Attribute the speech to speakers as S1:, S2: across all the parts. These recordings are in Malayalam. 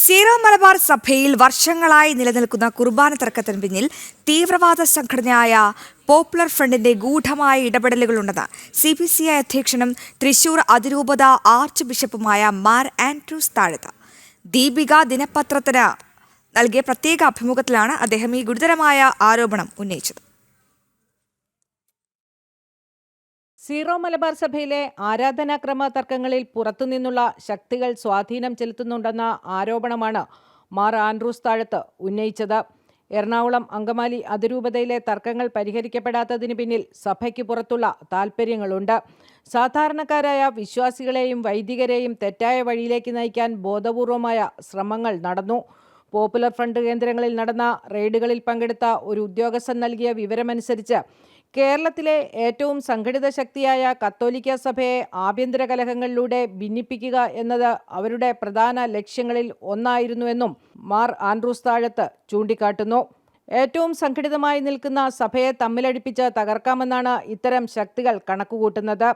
S1: സീറോ മലബാർ സഭയിൽ വർഷങ്ങളായി നിലനിൽക്കുന്ന കുർബാന തർക്കത്തിന് പിന്നിൽ തീവ്രവാദ സംഘടനയായ പോപ്പുലർ ഫ്രണ്ടിന്റെ ഗൂഢമായ ഇടപെടലുകളുണ്ടെന്ന് CPCI അധ്യക്ഷനും തൃശൂർ അതിരൂപത ആർച്ച് ബിഷപ്പുമായ മാർ ആൻഡ്രൂസ് താഴത്ത് ദീപിക ദിനപത്രത്തിന് നൽകിയ പ്രത്യേക അഭിമുഖത്തിലാണ് അദ്ദേഹം ഈ ഗുരുതരമായ ആരോപണം ഉന്നയിച്ചത്.
S2: സീറോ മലബാർ സഭയിലെ ആരാധനാക്രമ തർക്കങ്ങളിൽ പുറത്തുനിന്നുള്ള ശക്തികൾ സ്വാധീനം ചെലുത്തുന്നുണ്ടെന്ന ആരോപണമാണ് മാർ ആൻഡ്രൂസ് താഴത്ത് ഉന്നയിച്ചത്. എറണാകുളം അങ്കമാലി അതിരൂപതയിലെ തർക്കങ്ങൾ പരിഹരിക്കപ്പെടാത്തതിന് പിന്നിൽ സഭയ്ക്ക് പുറത്തുള്ള താൽപ്പര്യങ്ങളുണ്ട്. സാധാരണക്കാരായ വിശ്വാസികളെയും വൈദികരെയും തെറ്റായ വഴിയിലേക്ക് നയിക്കാൻ ബോധപൂർവമായ ശ്രമങ്ങൾ നടന്നു. പോപ്പുലർ ഫ്രണ്ട് കേന്ദ്രങ്ങളിൽ നടന്ന റെയ്ഡുകളിൽ പങ്കെടുത്ത ഒരു ഉദ്യോഗസ്ഥൻ നൽകിയ വിവരമനുസരിച്ച് കേരളത്തിലെ ഏറ്റവും സംഘടിത ശക്തിയായ കത്തോലിക്ക സഭയെ ആഭ്യന്തര കലഹങ്ങളിലൂടെ ഭിന്നിപ്പിക്കുക എന്നത് അവരുടെ പ്രധാന ലക്ഷ്യങ്ങളിൽ ഒന്നായിരുന്നുവെന്നും മാർ ആൻഡ്രൂസ് താഴത്ത് ചൂണ്ടിക്കാട്ടുന്നു. ഏറ്റവും സംഘടിതമായി നിൽക്കുന്ന സഭയെ തമ്മിലടിപ്പിച്ച് തകർക്കാമെന്നാണ് ഇത്തരം ശക്തികൾ കണക്കുകൂട്ടുന്നത്.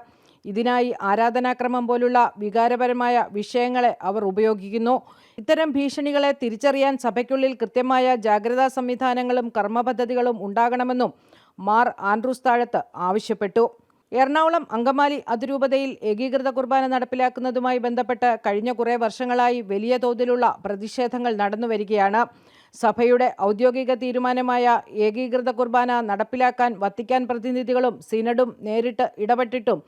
S2: ഇതിനായി ആരാധനാക്രമം പോലുള്ള വികാരപരമായ വിഷയങ്ങളെ അവർ ഉപയോഗിക്കുന്നു. ഇത്തരം ഭീഷണികളെ തിരിച്ചറിയാൻ സഭയ്ക്കുള്ളിൽ കൃത്യമായ ജാഗ്രതാ സംവിധാനങ്ങളും കർമ്മപദ്ധതികളും ഉണ്ടാകണമെന്നും മാർ ആൻഡ്രൂസ് താഴത്ത് ആവശ്യപ്പെട്ടു. എറണാകുളം അങ്കമാലി അതിരൂപതയിൽ ഏകീകൃത കുർബാന നടപ്പിലാക്കുന്നതുമായി ബന്ധപ്പെട്ട് കഴിഞ്ഞ കുറേ വർഷങ്ങളായി വലിയ തോതിലുള്ള പ്രതിഷേധങ്ങൾ നടന്നുവരികയാണ്. സഭയുടെ ഔദ്യോഗിക തീരുമാനമായ ഏകീകൃത കുർബാന നടപ്പിലാക്കാൻ വത്തിക്കാൻ പ്രതിനിധികളും സിനഡും നേരിട്ട് ഇടപെട്ടിട്ടും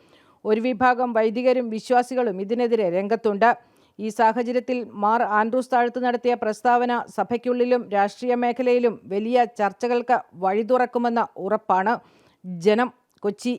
S2: ഒരു വിഭാഗം വൈദികരും വിശ്വാസികളും ഇതിനെതിരെ രംഗത്തുണ്ട്. ഈ സാഹചര്യത്തിൽ മാർ ആൻഡ്രൂസ് താഴത്ത് നടത്തിയ പ്രസ്താവന സഭയ്ക്കുള്ളിലും രാഷ്ട്രീയ മേഖലയിലും വലിയ ചർച്ചകൾക്ക് വഴി തുറക്കുമെന്ന ഉറപ്പാണ്. ജനം, കൊച്ചി.